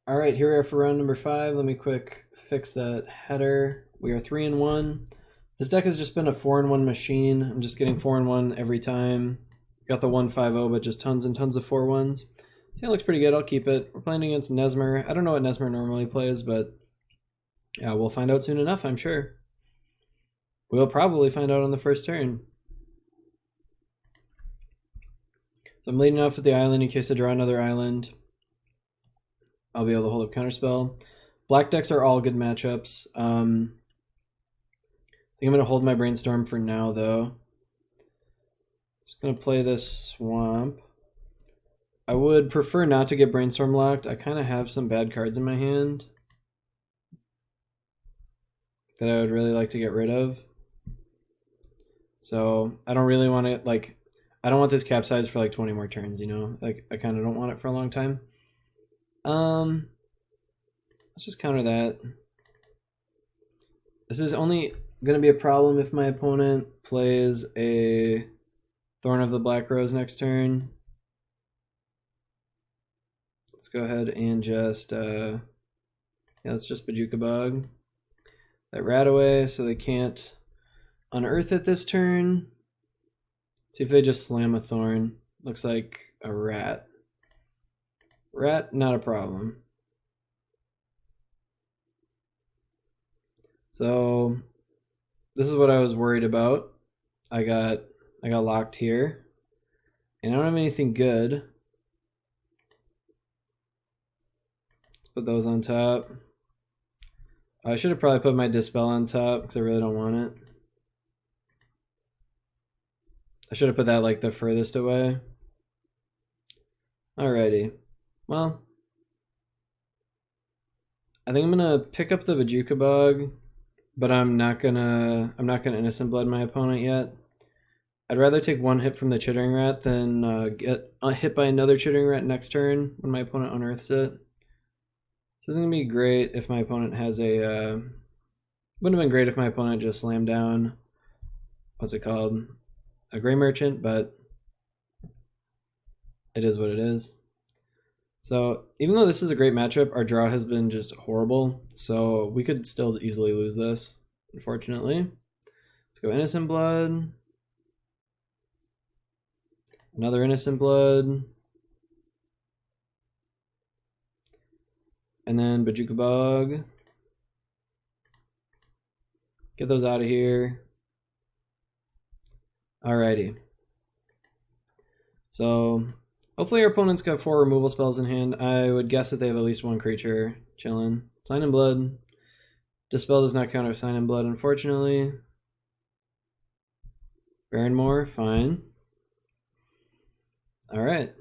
All right, here we are for round number 5. Let me quick fix that header. We are 3-1. This deck has just been a 4-1 machine. I'm just getting 4-1 every time. Got the 1-5-0, but just tons and tons of 4-1s. Yeah, it looks pretty good. I'll keep it. We're playing against Nesmer. I don't know what Nesmer normally plays, but yeah, we'll find out soon enough, I'm sure. We'll probably find out on the first turn. So I'm leading off with the island in case I draw another island. I'll be able to hold up Counterspell. Black decks are all good matchups. I think I'm going to hold my Brainstorm for now, though. Just going to play this Swamp. I would prefer not to get Brainstorm locked. I kind of have some bad cards in my hand that I would really like to get rid of. So I don't really want it, like, I don't want this capsize for like 20 more turns, you know? Like, I kind of don't want it for a long time. Let's just counter that. This is only going to be a problem if my opponent plays a Thorn of the Black Rose next turn. Let's go ahead and just, yeah, let's just Bojuka Bog that rat away so they can't unearth it this turn. See if they just slam a Thorn. Looks like a rat. Rat, not a problem. So this is what I was worried about. I got locked here. And I don't have anything good. Let's put those on top. I should have probably put my Dispel on top because I really don't want it. I should have put that like the furthest away. Alrighty. Well, I think I'm gonna pick up the Bojuka Bog, but I'm not gonna Innocent Blood my opponent yet. I'd rather take one hit from the Chittering Rat than get hit by another Chittering Rat next turn when my opponent unearths it. This isn't gonna be great if my opponent has a. Wouldn't have been great if my opponent just slammed down. What's it called? A Gray Merchant, but it is what it is. So even though this is a great matchup, our draw has been just horrible. So we could still easily lose this, unfortunately. Let's go Innocent Blood. Another Innocent Blood. And then Bojuka Bog. Get those out of here. Alrighty. So hopefully our opponent's got 4 removal spells in hand. I would guess that they have at least 1 creature chilling. Sign in Blood. Dispel does not counter Sign in Blood, unfortunately. Baronmore, fine. Alright.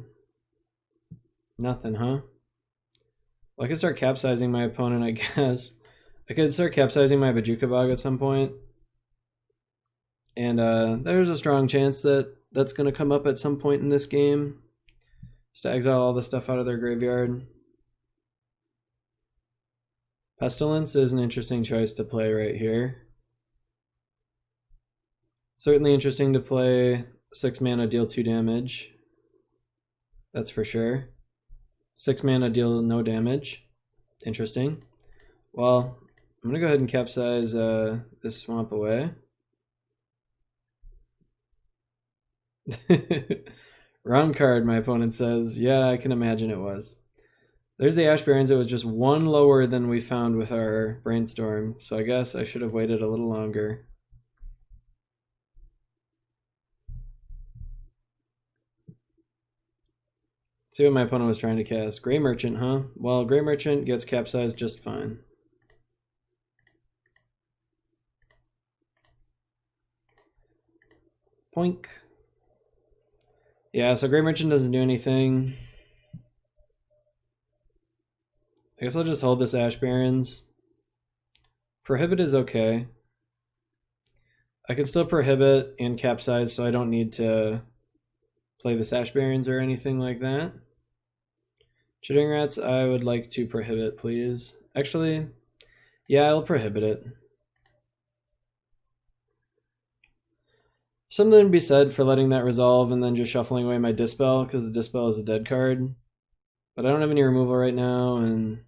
Nothing, huh? Well, I could start capsizing my opponent, I guess. I could start capsizing my Bojuka Bog at some point. And there's a strong chance that that's going to come up at some point in this game. Just to exile all the stuff out of their graveyard. Pestilence is an interesting choice to play right here. Certainly interesting to play 6 mana, deal 2 damage. That's for sure. 6 mana, deal no damage. Interesting. Well, I'm going to go ahead and capsize this swamp away. Wrong card, my opponent says. Yeah, I can imagine it was. There's the Ash Barrens. It was just 1 lower than we found with our Brainstorm, so I guess I should have waited a little longer. See what my opponent was trying to cast. Gray Merchant, huh? Well, Gray Merchant gets capsized just fine. Poink. Yeah, so Gray Merchant doesn't do anything. I guess I'll just hold this Ash Barrens. Prohibit is okay. I can still prohibit and capsize, so I don't need to play this Ash Barrens or anything like that. Chittering Rats, I would like to prohibit, please. Actually, yeah, I'll prohibit it. Something to be said for letting that resolve and then just shuffling away my Dispel, because the Dispel is a dead card. But I don't have any removal right now, and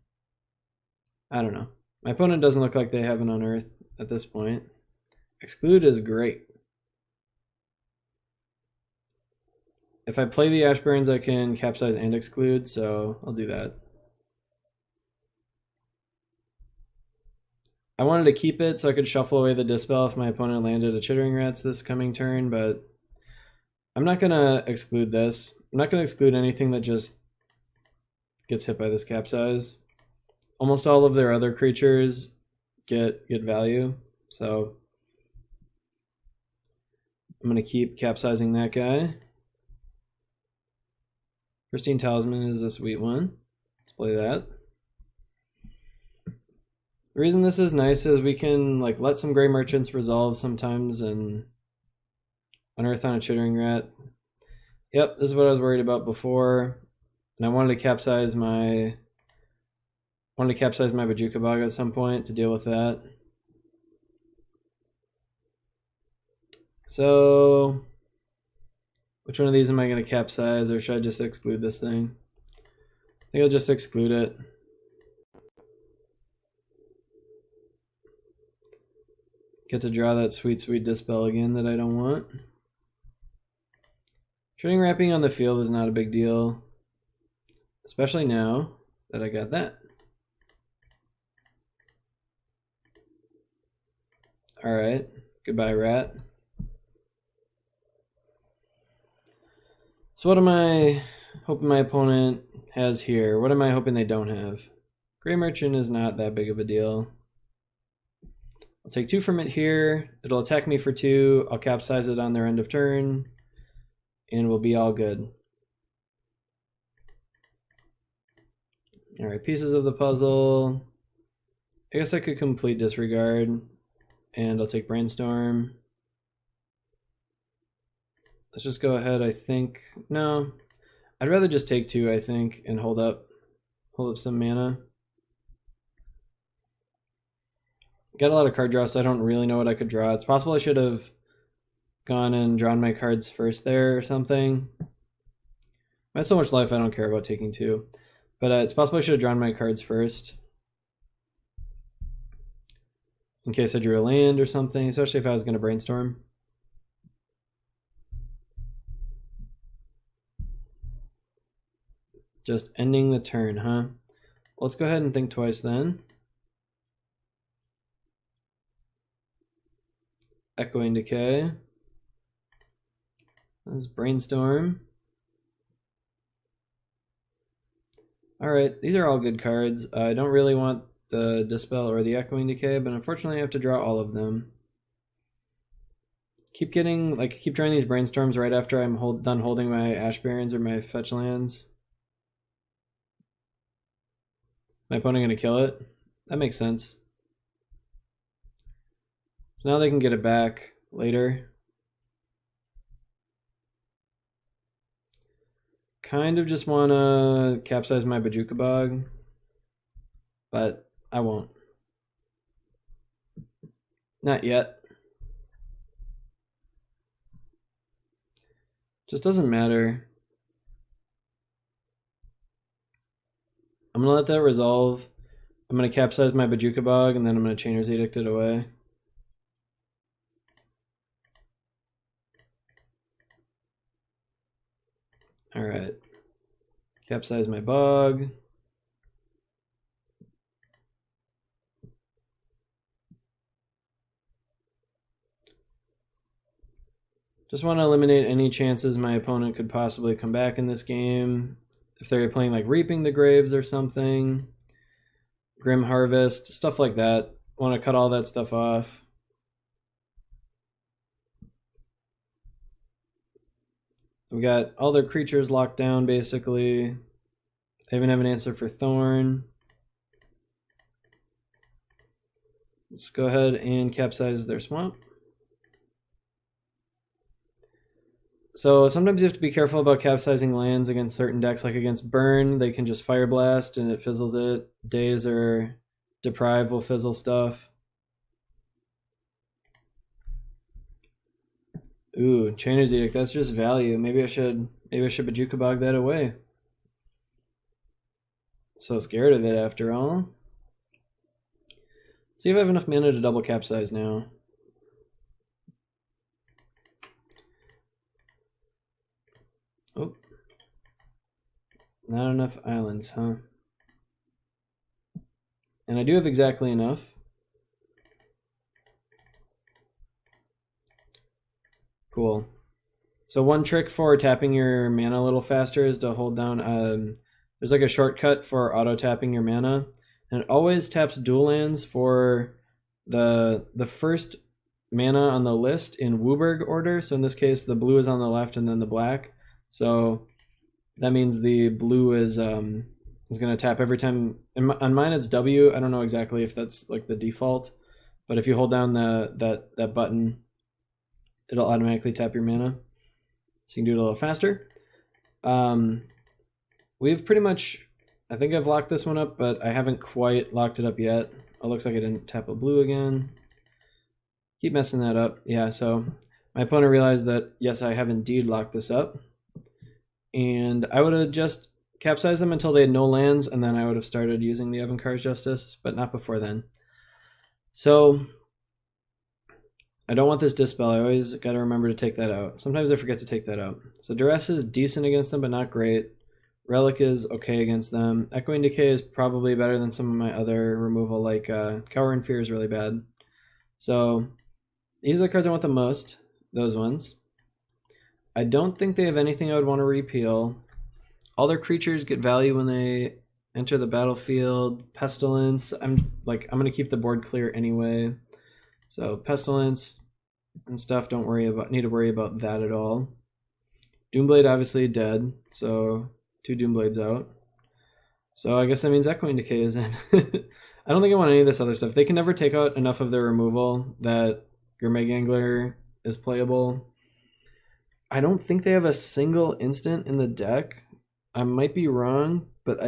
I don't know. My opponent doesn't look like they have an Unearth at this point. Exclude is great. If I play the Ashburns, I can capsize and exclude, so I'll do that. I wanted to keep it so I could shuffle away the Dispel if my opponent landed a Chittering Rats this coming turn, but I'm not going to exclude this. I'm not going to exclude anything that just gets hit by this capsize. Almost all of their other creatures get value, so I'm going to keep capsizing that guy. Pristine Talisman is a sweet one. Let's play that. The reason this is nice is we can like let some Gray Merchants resolve sometimes and Unearth on a Chittering Rat. Yep, this is what I was worried about before. And I wanted to capsize my Bojuka Bog at some point to deal with that. So which one of these am I going to capsize, or should I just exclude this thing? I think I'll just exclude it. Get to draw that sweet, sweet Dispel again that I don't want. Chittering Wrapping on the field is not a big deal, especially now that I got that. All right, goodbye, rat. So what am I hoping my opponent has here? What am I hoping they don't have? Gray Merchant is not that big of a deal. I'll take 2 from it here. It'll attack me for 2. I'll capsize it on their end of turn, and we'll be all good. All right, pieces of the puzzle. I guess I could complete disregard, and I'll take Brainstorm. Let's just go ahead, I think. No, I'd rather just take 2, I think, and hold up some mana. Got a lot of card draw, so I don't really know what I could draw. It's possible I should have gone and drawn my cards first there or something. I have so much life, I don't care about taking 2. But it's possible I should have drawn my cards first, in case I drew a land or something, especially if I was going to Brainstorm. Just ending the turn, huh? Let's go ahead and think twice then. Echoing Decay. Let's Brainstorm. Alright, these are all good cards. I don't really want the Dispel or the Echoing Decay, but unfortunately I have to draw all of them. Keep drawing these Brainstorms right after I'm done holding my Ash Barrens or my fetch lands. My opponent gonna kill it? That makes sense. So now they can get it back later. Kind of just want to capsize my Bojuka Bog, but I won't. Not yet. Just doesn't matter. I'm going to let that resolve. I'm going to capsize my Bojuka Bog, and then I'm going to Chainer's Edict it away. Alright. Capsize my Bog. Just want to eliminate any chances my opponent could possibly come back in this game. If they're playing like Reaping the Graves or something, Grim Harvest, stuff like that. Want to cut all that stuff off. We got all their creatures locked down basically. They even have an answer for Thorn. Let's go ahead and capsize their swamp. So sometimes you have to be careful about capsizing lands against certain decks, like against Burn, they can just Fire Blast and it fizzles it. Daze or Deprive will fizzle stuff. Ooh, Chainer's Edict, that's just value. Maybe I should Bojuka Bog that away. So scared of it after all. See if I have enough mana to double capsize now. Oh. Not enough islands, huh? And I do have exactly enough. Cool. So one trick for tapping your mana a little faster is to hold down, there's like a shortcut for auto tapping your mana, and it always taps dual lands for the first mana on the list in Wooburg order. So in this case, the blue is on the left and then the black. So that means the blue is going to tap every time. On mine it's W. I don't know exactly if that's like the default, but if you hold down that button, it'll automatically tap your mana. So you can do it a little faster. We've pretty much, I think I've locked this one up, but I haven't quite locked it up yet. Oh, looks like I didn't tap a blue again. Keep messing that up. Yeah, so my opponent realized that, yes, I have indeed locked this up. And I would have just capsized them until they had no lands, and then I would have started using the Avant-Garde Justice, but not before then. So I don't want this Dispel. I always got to remember to take that out. Sometimes I forget to take that out. So Duress is decent against them, but not great. Relic is okay against them. Echoing Decay is probably better than some of my other removal, like Cower and Fear is really bad. So these are the cards I want the most, those ones. I don't think they have anything I would want to repeal. All their creatures get value when they enter the battlefield. Pestilence, I'm going to keep the board clear anyway. So Pestilence and stuff, don't need to worry about that at all. Doomblade obviously dead, so 2 Doomblades out. So I guess that means Echoing Decay is in. I don't think I want any of this other stuff. They can never take out enough of their removal that Gurmag is playable. I don't think they have a single instant in the deck. I might be wrong, but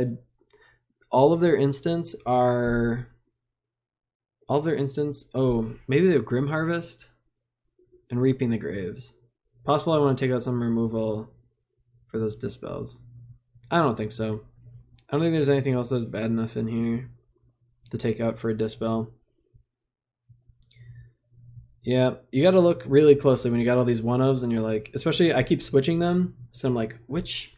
all of their instants are... Oh, maybe they have Grim Harvest and Reaping the Graves. Possible I want to take out some removal for those Dispels. I don't think so. I don't think there's anything else that's bad enough in here to take out for a Dispel. Yeah, you got to look really closely when you got all these one-ofs and you're like, especially I keep switching them, so I'm like, which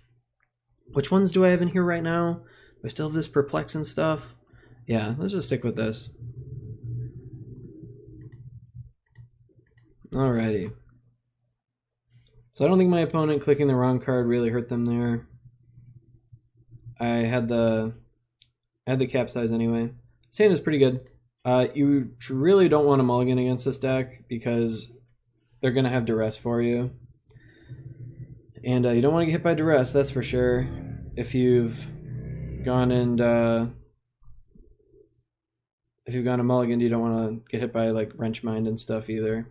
ones do I have in here right now? Do I still have this Perplex and stuff? Yeah, let's just stick with this. Alrighty. So I don't think my opponent clicking the wrong card really hurt them there. I had the capsize anyway. This hand is pretty good. You really don't want to mulligan against this deck because they're going to have Duress for you. And you don't want to get hit by Duress, that's for sure. If you've gone and mulligan, you don't want to get hit by like Wrench Mind and stuff either.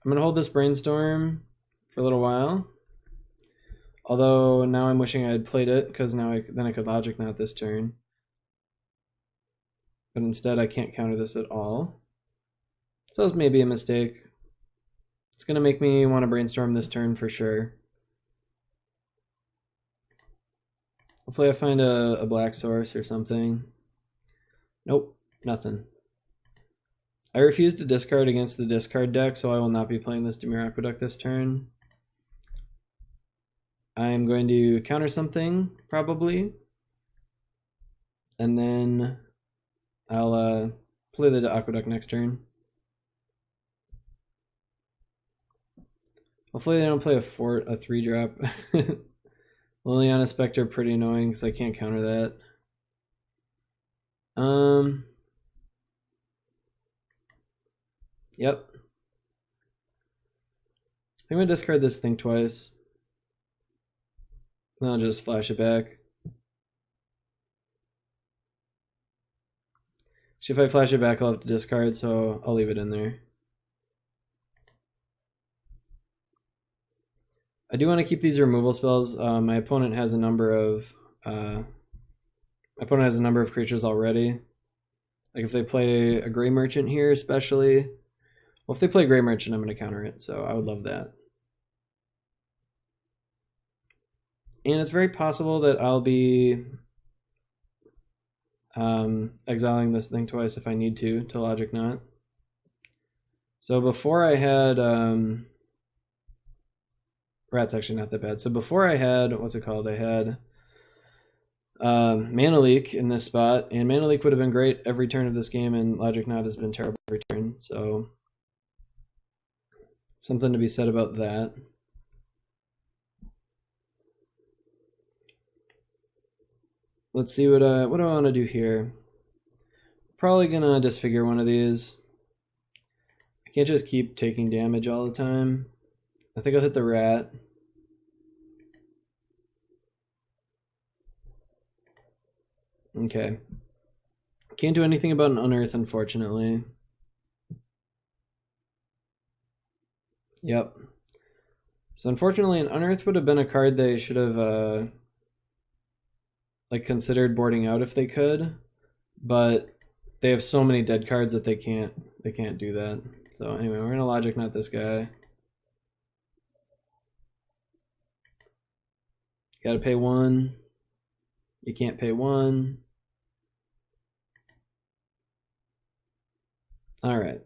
I'm going to hold this Brainstorm for a little while. Although now I'm wishing I had played it because then I could Logic Knot this turn. But instead I can't counter this at all. So it's maybe a mistake. It's going to make me want to Brainstorm this turn for sure. Hopefully I find a black source or something. Nope, nothing. I refuse to discard against the discard deck, so I will not be playing this Dimir Aqueduct this turn. I'm going to counter something, probably. And then I'll play the Aqueduct next turn. Hopefully they don't play a 3-drop. Liliana Spectre, pretty annoying because I can't counter that. Yep. I'm going to discard this thing twice. Then I'll just flash it back. Actually, if I flash it back, I'll have to discard, so I'll leave it in there. I do want to keep these removal spells. My opponent has a number of creatures already. Like if they play a Grey Merchant here, especially. Well, if they play Grey Merchant, I'm going to counter it, so I would love that. And it's very possible that I'll be exiling this thing twice if I need to logic not. So before I had rat's actually not that bad. So before I had, what's it called? I had Mana Leak in this spot, and Mana Leak would have been great every turn of this game, and Logic Knot has been terrible every turn, so something to be said about that. Let's see what do I want to do here. Probably gonna disfigure one of these. I can't just keep taking damage all the time. I think I'll hit the rat. Okay. Can't do anything about an unearth, unfortunately. Yep. So unfortunately, an unearth would have been a card they should have like considered boarding out if they could, but they have so many dead cards that they can't do that. So anyway, we're gonna logic not this guy. Gotta pay one. You can't pay one. All right.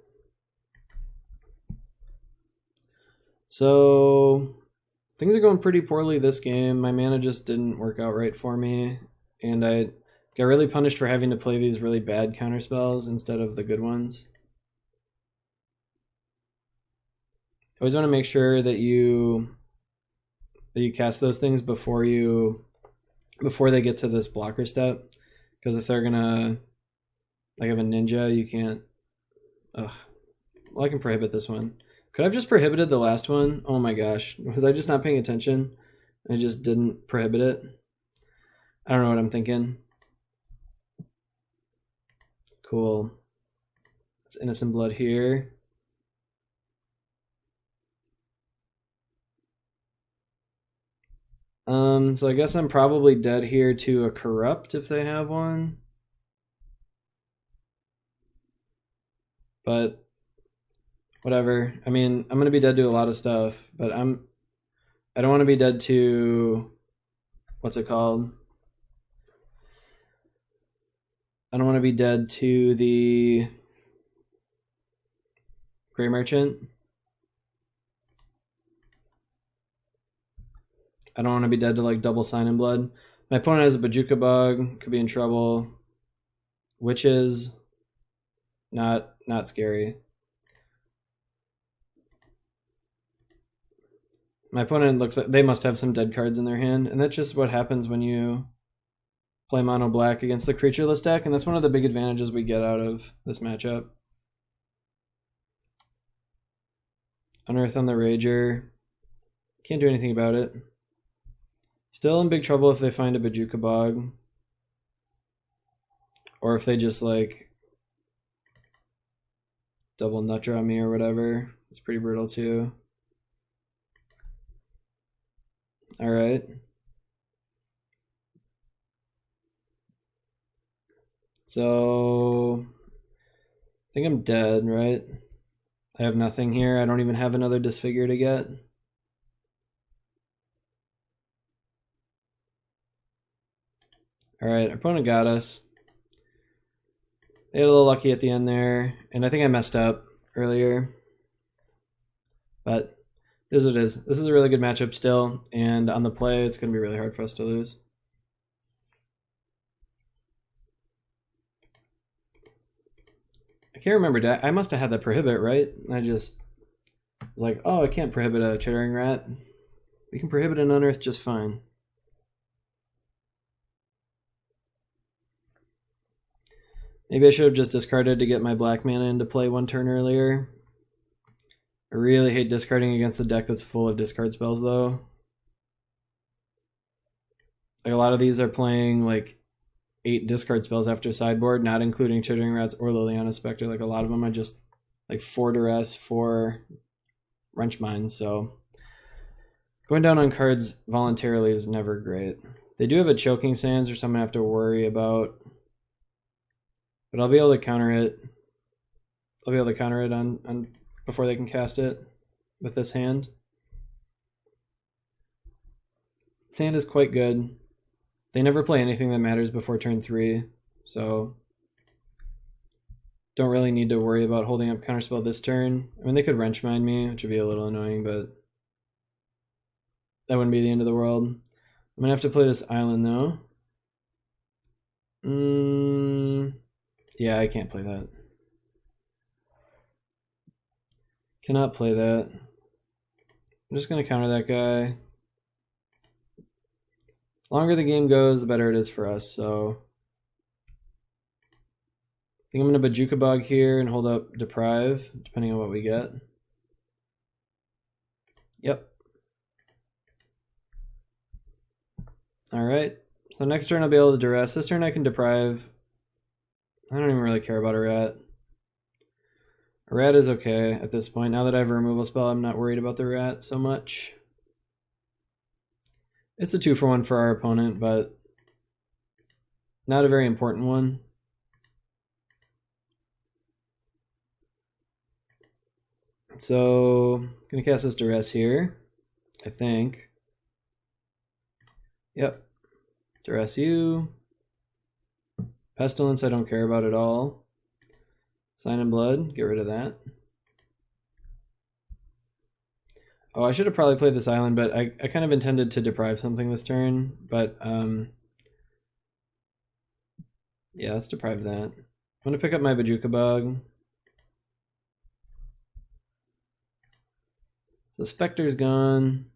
So things are going pretty poorly this game. My mana just didn't work out right for me, and I got really punished for having to play these really bad counterspells instead of the good ones. Always want to make sure that you cast those things before they get to this blocker step, because if they're gonna like have a ninja, you can't. Ugh. Well, I can prohibit this one. Could I have just prohibited the last one? Oh my gosh, was I just not paying attention? I just didn't prohibit it. I don't know what I'm thinking. Cool. It's innocent blood here. So I guess I'm probably dead here to a corrupt if they have one. But whatever. I mean, I'm gonna be dead to a lot of stuff, but I don't want to be dead to, what's it called? I don't want to be dead to the Gray Merchant. I don't want to be dead to like double Sign in Blood. My opponent has a Bajuka Bug, could be in trouble. Witches, not scary. My opponent looks like they must have some dead cards in their hand, and that's just what happens when you play mono black against the creatureless deck, and that's one of the big advantages we get out of this matchup. Unearth on the Rager. Can't do anything about it. Still in big trouble if they find a Bajuka Bog. Or if they just like double nut draw me or whatever. It's pretty brutal too. Alright. So I think I'm dead, right? I have nothing here. I don't even have another disfigure to get. Alright, our opponent got us. They had a little lucky at the end there, and I think I messed up earlier. But it is what it is. This is a really good matchup still, and on the play, it's going to be really hard for us to lose. I can't remember. I must have had that prohibit, right? I just was like, oh, I can't prohibit a chittering rat. We can prohibit an unearth just fine. Maybe I should have just discarded to get my black mana into play one turn earlier. I really hate discarding against a deck that's full of discard spells, though. Like, a lot of these are playing like 8 discard spells after sideboard, not including Chittering Rats or Liliana Spectre. Like, a lot of them are just like 4 Duress, 4 Wrench Mines, so going down on cards voluntarily is never great. They do have a Choking Sands or something I have to worry about, but I'll be able to counter it. I'll be able to counter it on before they can cast it with this hand. This hand is quite good. They never play anything that matters before turn 3. so don't really need to worry about holding up counterspell this turn. I mean, they could wrench mine me, which would be a little annoying, but that wouldn't be the end of the world. I'm gonna have to play this island though. Yeah, I can't play that. Cannot play that. I'm just gonna counter that guy. The longer the game goes, the better it is for us, so I think I'm gonna Bajuka Bog here and hold up Deprive, depending on what we get. Yep. Alright, so next turn I'll be able to duress. This turn I can Deprive. I don't even really care about a rat. A rat is okay at this point. Now that I have a removal spell, I'm not worried about the rat so much. It's a 2-for-1 for our opponent, but not a very important one. So I'm gonna cast this duress here, I think. Yep. Duress you. Pestilence I don't care about at all. Sign in Blood, get rid of that. Oh, I should have probably played this island, but I kind of intended to deprive something this turn, but yeah, let's deprive that. I'm gonna pick up my Bajuka Bug. The Spectre's gone.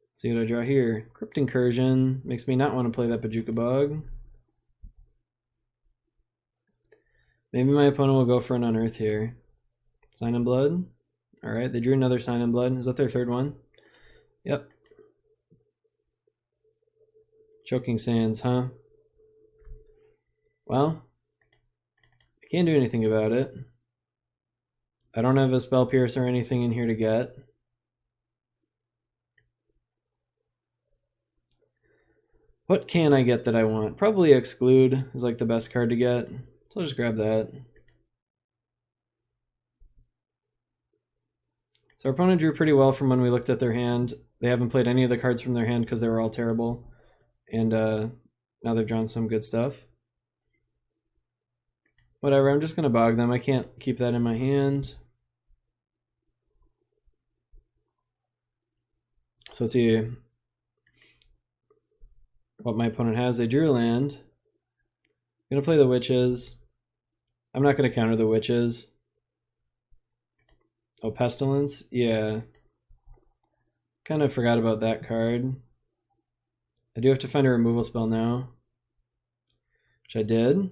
Let's see what I draw here. Crypt Incursion makes me not want to play that Bajuka Bug. Maybe my opponent will go for an Unearth here. Sign in Blood. Alright, they drew another Sign in Blood. Is that their third one? Yep. Choking Sands, huh? Well, I can't do anything about it. I don't have a Spell Pierce or anything in here to get. What can I get that I want? Probably Exclude is like the best card to get. So I'll just grab that. So our opponent drew pretty well from when we looked at their hand. They haven't played any of the cards from their hand because they were all terrible. And now they've drawn some good stuff. Whatever, I'm just going to bog them. I can't keep that in my hand. So let's see what my opponent has. They drew a land. I'm going to play the Witches. I'm not going to counter the Witches. Oh, Pestilence? Yeah. Kind of forgot about that card. I do have to find a removal spell now, which I did.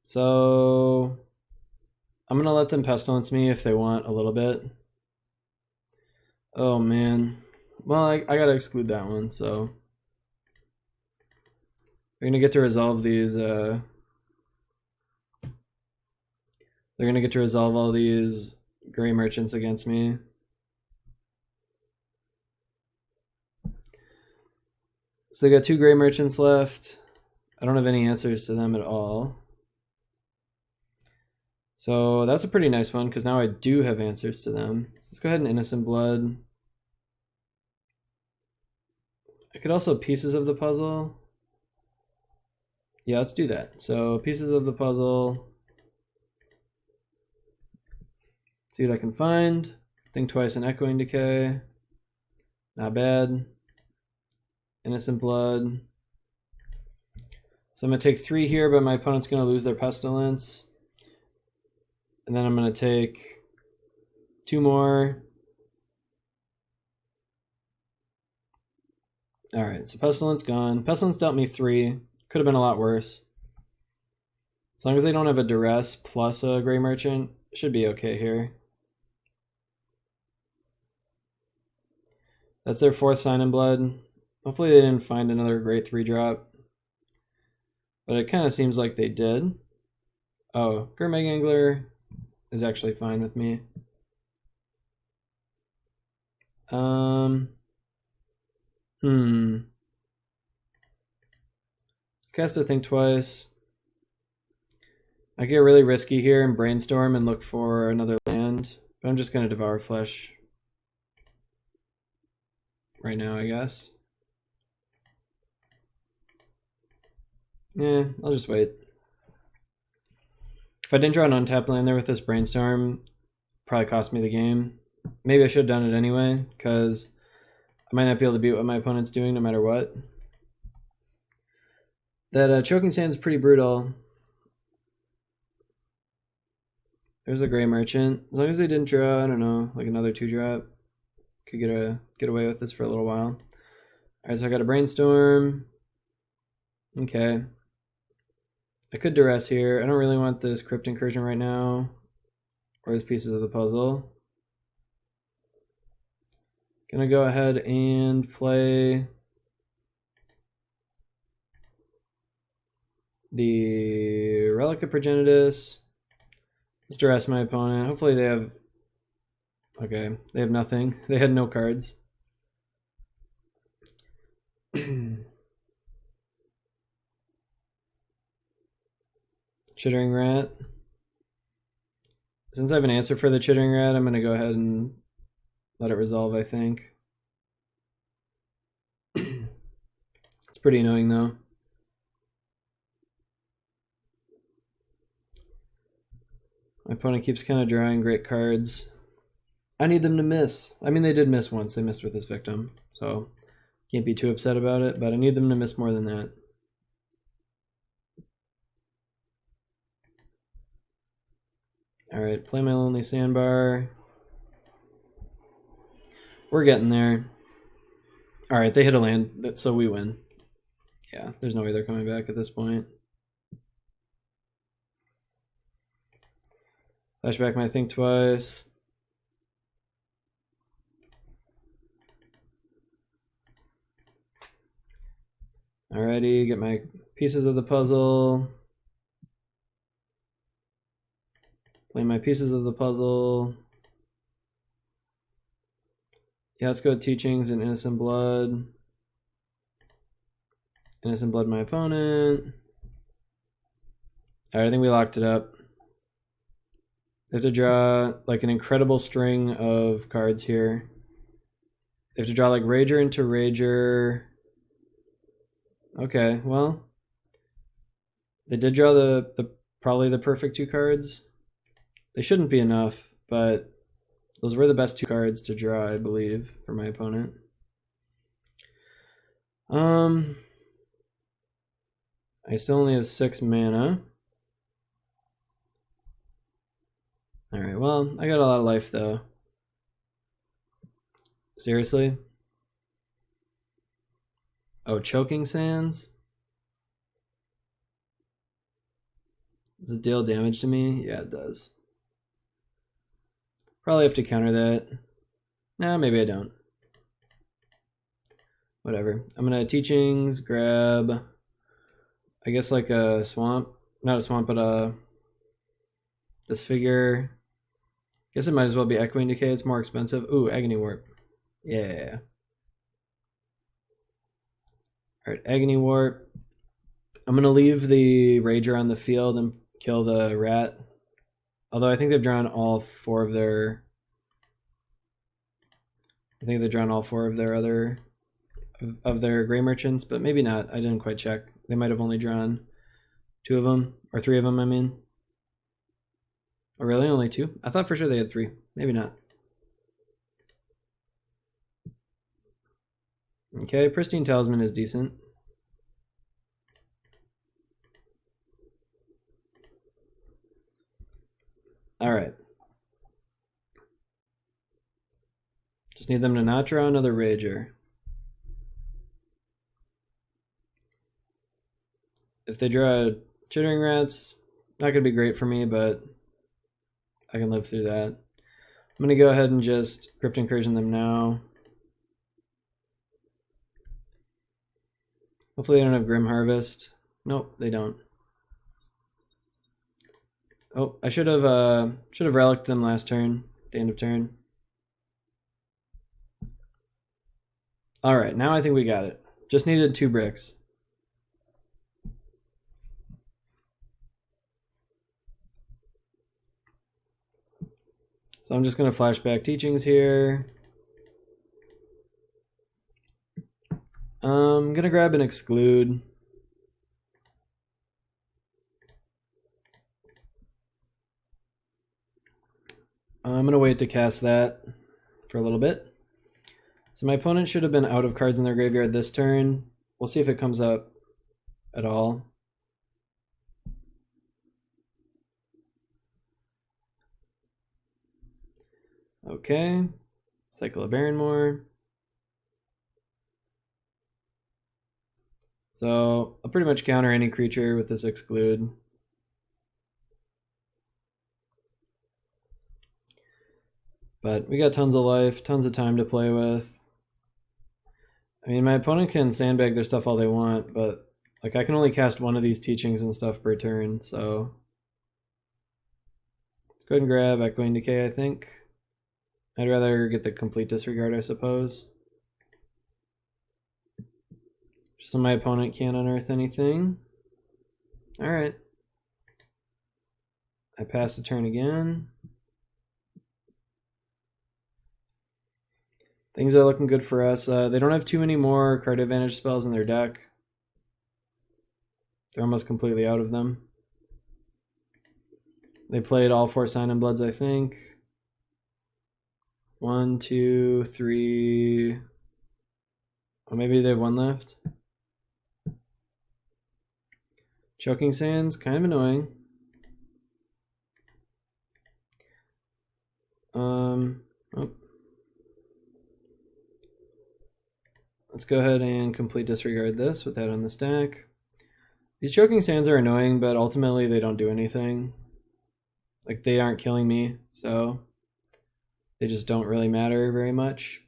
So I'm going to let them Pestilence me if they want a little bit. Oh, man. Well, I got to exclude that one, so we're going to get to resolve these. They're going to get to resolve all these Gray Merchants against me. So they got 2 Gray Merchants left. I don't have any answers to them at all. So that's a pretty nice one, because now I do have answers to them. So let's go ahead and Innocent Blood. I could also Pieces of the Puzzle. Yeah, let's do that. So Pieces of the Puzzle. See what I can find. Think twice in Echoing Decay. Not bad. Innocent Blood. So I'm going to take 3 here, but my opponent's going to lose their Pestilence. And then I'm going to take 2 more. Alright, so Pestilence gone. Pestilence dealt me 3. Could have been a lot worse. As long as they don't have a Duress plus a Gray Merchant, should be okay here. That's their 4th Sign in Blood. Hopefully they didn't find another great 3-drop. But it kind of seems like they did. Oh, Gurmag Angler is actually fine with me. Let's cast a Think Twice. I get really risky here and Brainstorm and look for another land. But I'm just going to Devour Flesh. right now, I guess. Yeah, I'll just wait. If I didn't draw an untapped land there with this Brainstorm, probably cost me the game. Maybe I should have done it anyway, because I might not be able to beat what my opponent's doing no matter what. That Choking Sand is pretty brutal. There's a Gray Merchant. As long as they didn't draw, I don't know, like another 2-drop, could get away with this for a little while. Alright, so I got a Brainstorm. Okay. I could duress here. I don't really want this Crypt Incursion right now, or his pieces of the puzzle. Gonna go ahead and play the Relic of Progenitus. Let's duress my opponent. Hopefully they have... Okay, they have nothing. They had no cards. Chittering Rat. Since I have an answer for the Chittering Rat, I'm going to go ahead and let it resolve, I think. It's pretty annoying, though. My opponent keeps kind of drawing great cards. I need them to miss. I mean, they did miss once. They missed with this victim, so can't be too upset about it, but I need them to miss more than that. Alright, play my Lonely Sandbar. We're getting there. Alright, they hit a land, so we win. Yeah, there's no way they're coming back at this point. Flashback my Think Twice. Alrighty, get my pieces of the puzzle. Play my pieces of the puzzle. Yeah, let's go Teachings and Innocent Blood. Innocent Blood, my opponent. Alright, I think we locked it up. They have to draw like an incredible string of cards here. They have to draw like Rager into Rager. Okay, well, they did draw the probably the perfect 2 cards. They shouldn't be enough, but those were the best 2 cards to draw, I believe, for my opponent. I still only have 6 mana. Alright, well, I got a lot of life, though. Seriously? Oh, Choking Sands? Does it deal damage to me? Yeah, it does. Probably have to counter that. Nah, maybe I don't. Whatever. I'm gonna Teachings, grab, I guess like a swamp. Not a swamp, but this figure. Guess it might as well be Echoing Decay. It's more expensive. Ooh, Agony Warp. Yeah. Alright, Agony Warp. I'm gonna leave the Rager on the field and kill the rat. Although I think they've drawn all 4 of their... I think they've drawn all 4 of their other... of their Gray Merchants, but maybe not. I didn't quite check. They might have only drawn 2 of them, or 3 of them, I mean. Oh, really? Only 2? I thought for sure they had 3. Maybe not. Okay, Pristine Talisman is decent. Alright. Just need them to not draw another Rager. If they draw Chittering Rats, not going to be great for me, but I can live through that. I'm going to go ahead and just Crypt Incursion them now. Hopefully they don't have Grim Harvest. Nope, they don't. Oh, I should have relicked them last turn, at the end of turn. Alright, now I think we got it. Just needed 2 bricks. So I'm just going to flashback Teachings here. I'm gonna grab an exclude. I'm gonna wait to cast that for a little bit. So my opponent should have been out of cards in their graveyard this turn. We'll see if it comes up at all. Okay, Cycle of Barrenmore. So I'll pretty much counter any creature with this exclude. But we got tons of life, tons of time to play with. I mean, my opponent can sandbag their stuff all they want, but like I can only cast one of these teachings and stuff per turn, so let's go ahead and grab Echoing Decay, I think. I'd rather get the complete disregard, I suppose. Just so my opponent can't unearth anything. Alright. I pass the turn again. Things are looking good for us. They don't have too many more card advantage spells in their deck. They're almost completely out of them. They played all 4 Sign and Bloods, I think. 1, 2, 3. Oh, maybe they have 1 left. Choking Sands, kind of annoying. Oh. Let's go ahead and complete disregard this with that on the stack. These Choking Sands are annoying, but ultimately they don't do anything. Like, they aren't killing me, so they just don't really matter very much.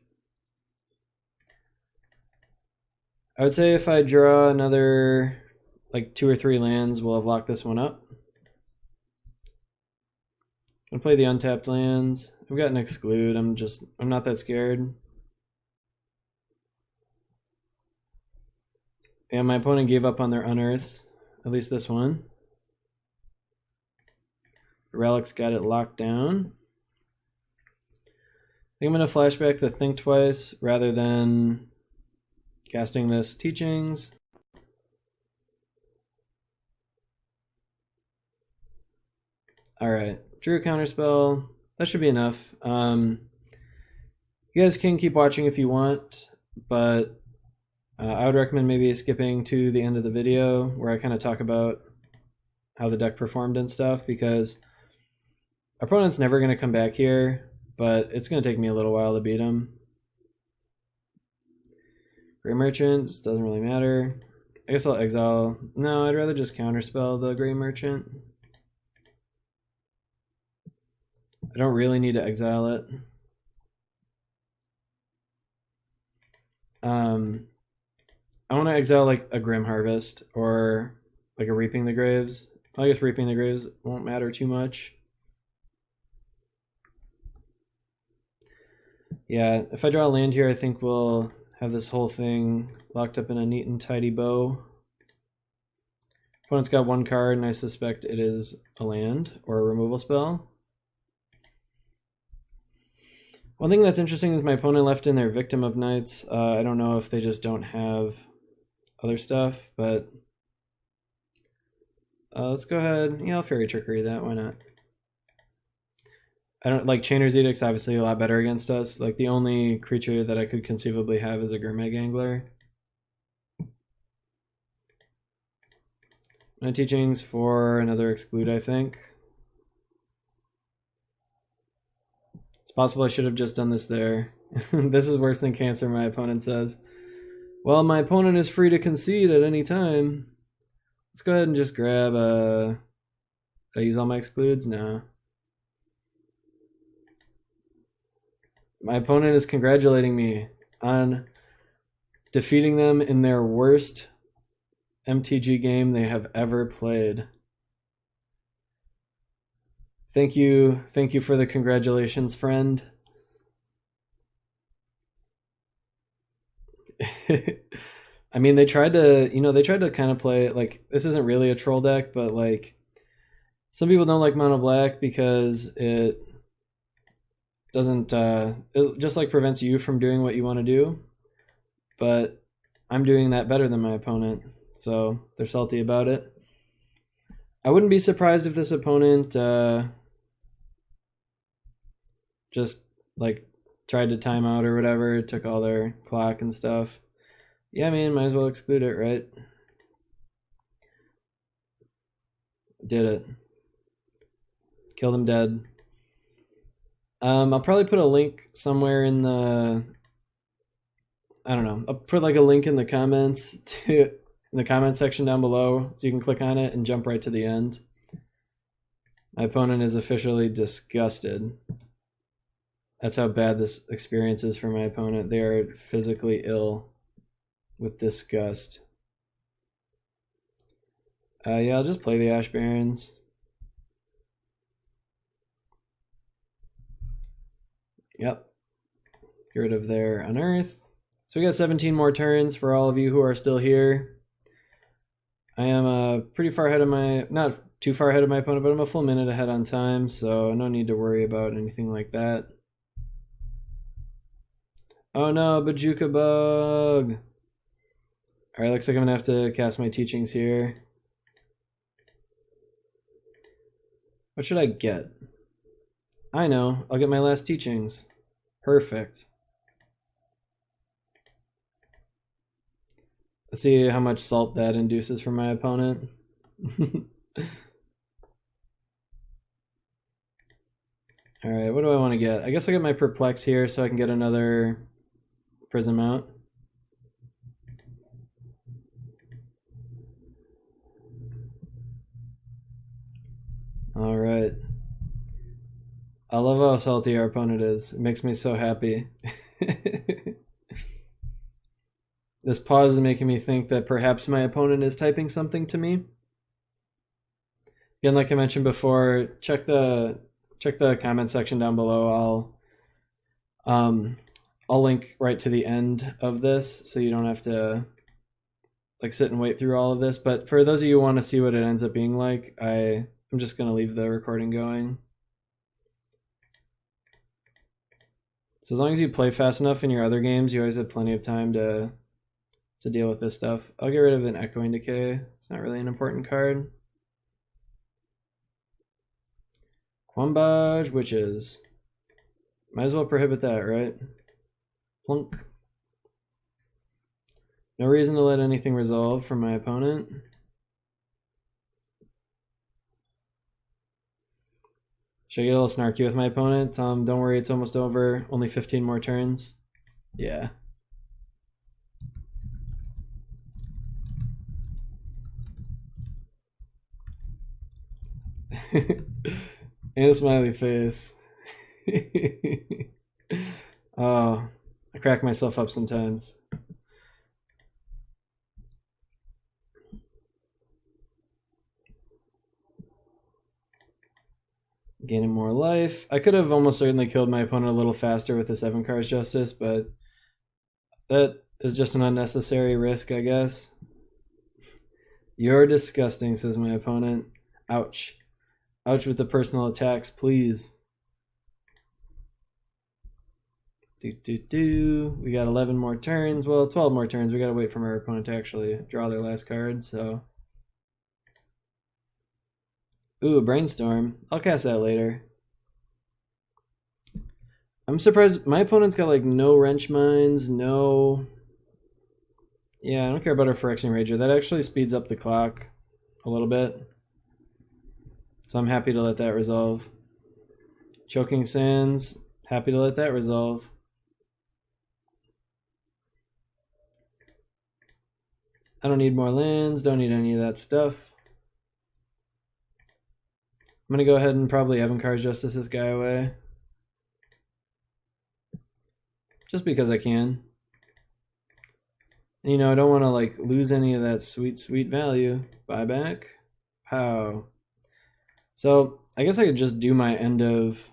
I would say if I draw another like 2 or 3 lands, we'll have locked this one up. I'm gonna play the untapped lands. I've got an exclude. I'm not that scared. And my opponent gave up on their unearths, at least this one. The Relic's got it locked down. I think I'm gonna flashback the Think Twice rather than casting this Teachings. Alright, drew a counterspell. That should be enough. You guys can keep watching if you want, but I would recommend maybe skipping to the end of the video where I kind of talk about how the deck performed and stuff, because our opponent's never going to come back here, but it's going to take me a little while to beat him. Gray Merchant just doesn't really matter. I guess I'll exile. No, I'd rather just counterspell the Gray Merchant. I don't really need to exile it. I want to exile like a Grim Harvest or like a Reaping the Graves. I guess Reaping the Graves won't matter too much. Yeah, if I draw a land here, I think we'll have this whole thing locked up in a neat and tidy bow. Opponent's got 1 card, and I suspect it is a land or a removal spell. One thing that's interesting is my opponent left in their Victim of Nights. I don't know if they just don't have other stuff, but let's go ahead. Yeah, I'll Fairy Trickery that. Why not? I don't like Chainer's Edict's obviously a lot better against us. Like, the only creature that I could conceivably have is a Gurmag Angler. No Teachings for another exclude, I think. It's possible I should have just done this there. This is worse than Cancer, my opponent says. Well, my opponent is free to concede at any time. Let's go ahead and just grab did I use all my excludes? No. My opponent is congratulating me on defeating them in their worst MTG game they have ever played. Thank you for the congratulations, friend. I mean, they tried to kind of play like, this isn't really a troll deck, but like some people don't like mono black because it doesn't it just like prevents you from doing what you want to do. But I'm doing that better than my opponent, so they're salty about it. I wouldn't be surprised if this opponent just like tried to time out or whatever, took all their clock and stuff. Yeah, I mean, might as well exclude it, right? Did it. Killed him dead. I'll probably put a link somewhere in the, I don't know, I'll put like a link in the comments in the comment section down below so you can click on it and jump right to the end. My opponent is officially disgusted. That's how bad this experience is for my opponent. They are physically ill with disgust. Yeah, I'll just play the Ash Barons. Yep. Get rid of their Unearth. So we got 17 more turns for all of you who are still here. I am pretty far ahead of my, not too far ahead of my opponent, but I'm a full minute ahead on time, so no need to worry about anything like that. Oh no, Bajuka Bug! Alright, looks like I'm gonna have to cast my teachings here. What should I get? I know, I'll get my last teachings. Perfect. Let's see how much salt that induces for my opponent. Alright, what do I want to get? I guess I'll get my Perplex here so I can get another Prism out. Alright. I love how salty our opponent is. It makes me so happy. This pause is making me think that perhaps my opponent is typing something to me. Again, like I mentioned before, check the comment section down below. I'll link right to the end of this so you don't have to like sit and wait through all of this. But for those of you who want to see what it ends up being like, I'm just going to leave the recording going. So as long as you play fast enough in your other games, you always have plenty of time to deal with this stuff. I'll get rid of an Echoing Decay. It's not really an important card. Quambage Witches. Might as well prohibit that, right? Plunk. No reason to let anything resolve from my opponent. Should I get a little snarky with my opponent? Don't worry, it's almost over. Only 15 more turns. Yeah. And a smiley face. Oh, I crack myself up sometimes. Gaining more life. I could have almost certainly killed my opponent a little faster with the 7 cards Justice, but that is just an unnecessary risk, I guess. You're disgusting, says my opponent. Ouch. Ouch with the personal attacks, please. We got 11 more turns. Well, 12 more turns. We gotta wait for our opponent to actually draw their last card, so. Ooh, Brainstorm. I'll cast that later. I'm surprised my opponent's got like no Wrench Mines, no. Yeah, I don't care about our Phyrexian Rager. That actually speeds up the clock a little bit. So I'm happy to let that resolve. Choking Sands, happy to let that resolve. I don't need more lands, don't need any of that stuff. I'm gonna go ahead and probably Evankar's Justice this guy away. Just because I can. And, you know, I don't want to like lose any of that sweet, sweet value. Buyback. Pow. So I guess I could just do my end of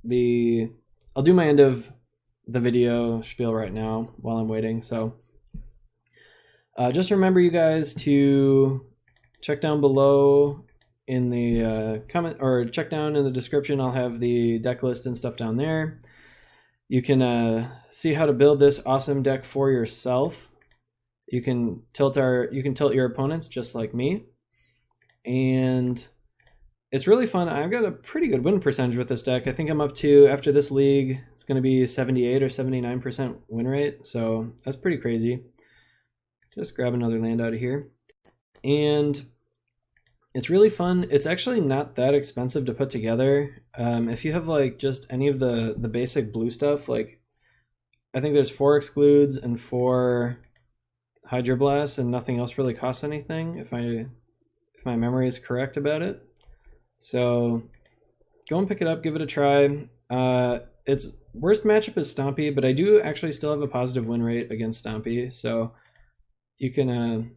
the. I'll do my end of the video spiel right now while I'm waiting. So just remember, you guys, to check down below in the comment, or check down in the description. I'll have the deck list and stuff down there. You can see how to build this awesome deck for yourself. You can tilt your opponents just like me, and it's really fun. I've got a pretty good win percentage with this deck. I think I'm up to, after this league, it's going to be 78 or 79% win rate, so that's pretty crazy. Just grab another land out of here, and it's really fun. It's actually not that expensive to put together. If you have like just any of the basic blue stuff, like I think there's 4 excludes and 4 hydroblasts, and nothing else really costs anything if my memory is correct about it. So go and pick it up, give it a try. Its worst matchup is Stompy, but I do actually still have a positive win rate against Stompy, so you can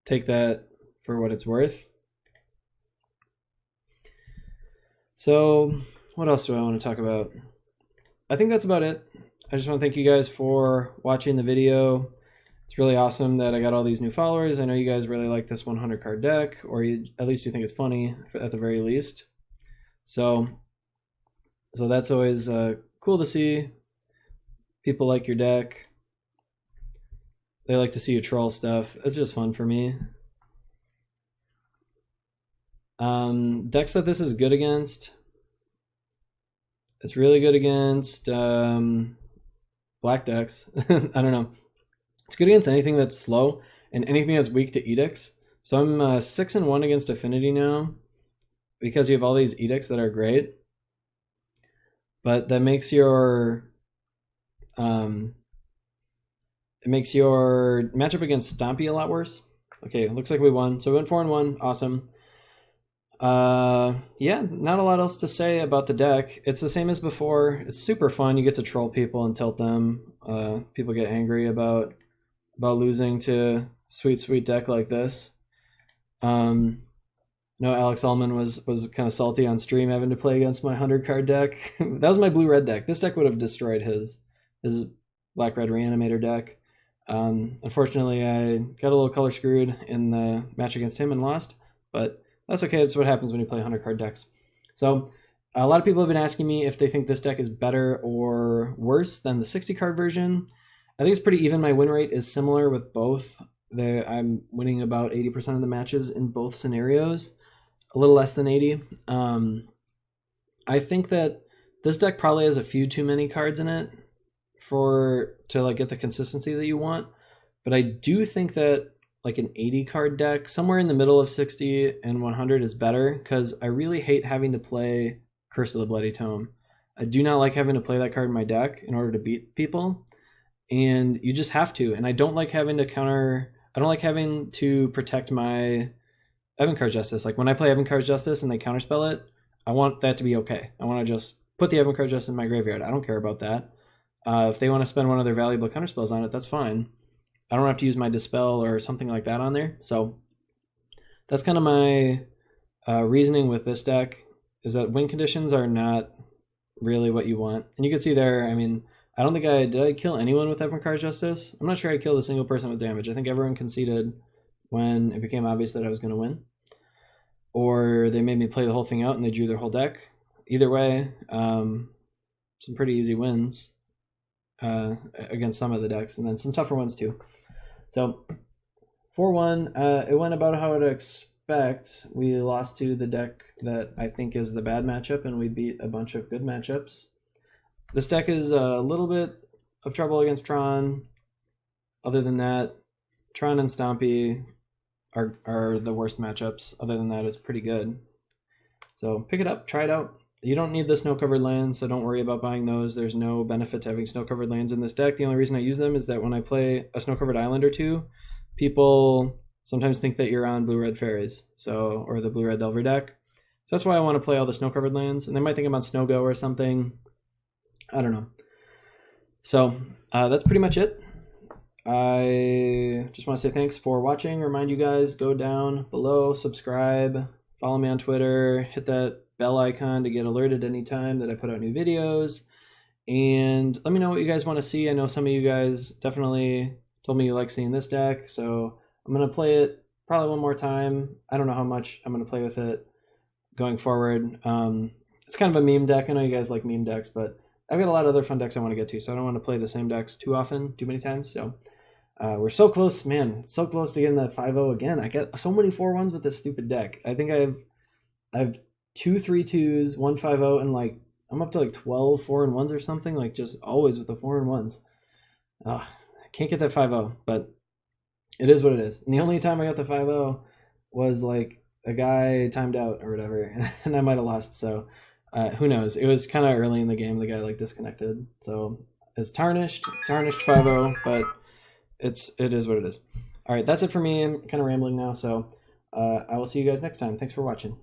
take that for what it's worth. So what else do I want to talk about? I think that's about it. I just want to thank you guys for watching the video. It's really awesome that I got all these new followers. I know you guys really like this 100 card deck, or at least you think it's funny at the very least. So that's always cool to see. People like your deck. They like to see you troll stuff. It's just fun for me. Decks that this is good against. It's really good against black decks. I don't know. It's good against anything that's slow and anything that's weak to edicts. So I'm 6-1 against Affinity now because you have all these edicts that are great. But that makes your matchup against Stompy a lot worse. Okay, looks like we won. So we went 4-1. Awesome. Yeah, not a lot else to say about the deck. It's the same as before. It's super fun. You get to troll people and tilt them. People get angry about losing to sweet deck like this. No, Alex Allman was kind of salty on stream having to play against my 100 card deck. That was my blue-red deck. This deck would have destroyed his black-red reanimator deck. Unfortunately, I got a little color screwed in the match against him and lost, but that's okay. That's what happens when you play 100 card decks. So a lot of people have been asking me if they think this deck is better or worse than the 60 card version. I think it's pretty even. My win rate is similar with both. I'm winning about 80% of the matches in both scenarios, a little less than 80. I think that this deck probably has a few too many cards in it to like get the consistency that you want. But I do think that like an 80 card deck, somewhere in the middle of 60 and 100 is better, because I really hate having to play Curse of the Bloody Tome. I do not like having to play that card in my deck in order to beat people, and you just have to. And I don't like having to protect my Evan-Card Justice. Like when I play Evan-Card Justice and they counterspell it, I want that to be okay. I want to just put the Evan-Card Justice in my graveyard. I don't care about that. If they want to spend one of their valuable counterspells on it, that's fine. I don't have to use my Dispel or something like that on there. So that's kind of my reasoning with this deck, is that win conditions are not really what you want. And you can see there, I mean, I don't think did I kill anyone with Evan-Card Justice? I'm not sure I killed a single person with damage. I think everyone conceded when it became obvious that I was going to win. Or they made me play the whole thing out and they drew their whole deck. Either way, some pretty easy wins against some of the decks, and then some tougher ones too. So 4-1, it went about how I'd expect. We lost to the deck that I think is the bad matchup, and we beat a bunch of good matchups. This deck is a little bit of trouble against Tron. Other than that, Tron and Stompy are the worst matchups. Other than that, it's pretty good. So pick it up, try it out. You don't need the snow-covered lands, so don't worry about buying those. There's no benefit to having snow-covered lands in this deck. The only reason I use them is that when I play a snow-covered island or two, people sometimes think that you're on blue-red fairies, or the blue-red Delver deck. So that's why I want to play all the snow-covered lands, and they might think I'm on Snow-Go or something. I don't know. So that's pretty much it. I just want to say thanks for watching. Remind you guys, go down below, subscribe, follow me on Twitter, hit that bell icon to get alerted anytime that I put out new videos, and let me know what you guys want to see. I know some of you guys definitely told me you like seeing this deck, so I'm going to play it probably one more time. I don't know how much I'm going to play with it going forward. It's kind of a meme deck. I know you guys like meme decks, but I've got a lot of other fun decks I want to get to, so I don't want to play the same decks too often, too many times. So we're so close, man. So close to getting that 5-0 again. I got so many 4-1s with this stupid deck. I think I have 2 3-2s, 1 5-0, and like I'm up to like 12 4-1s or something. Like just always with the 4-1s. I can't get that 5-0, but it is what it is. And the only time I got the 5-0 was like a guy timed out or whatever, and I might have lost. So who knows? It was kind of early in the game. The guy like disconnected, so it's tarnished 5-0, but it is what it is. All right, that's it for me. I'm kind of rambling now, so I will see you guys next time. Thanks for watching.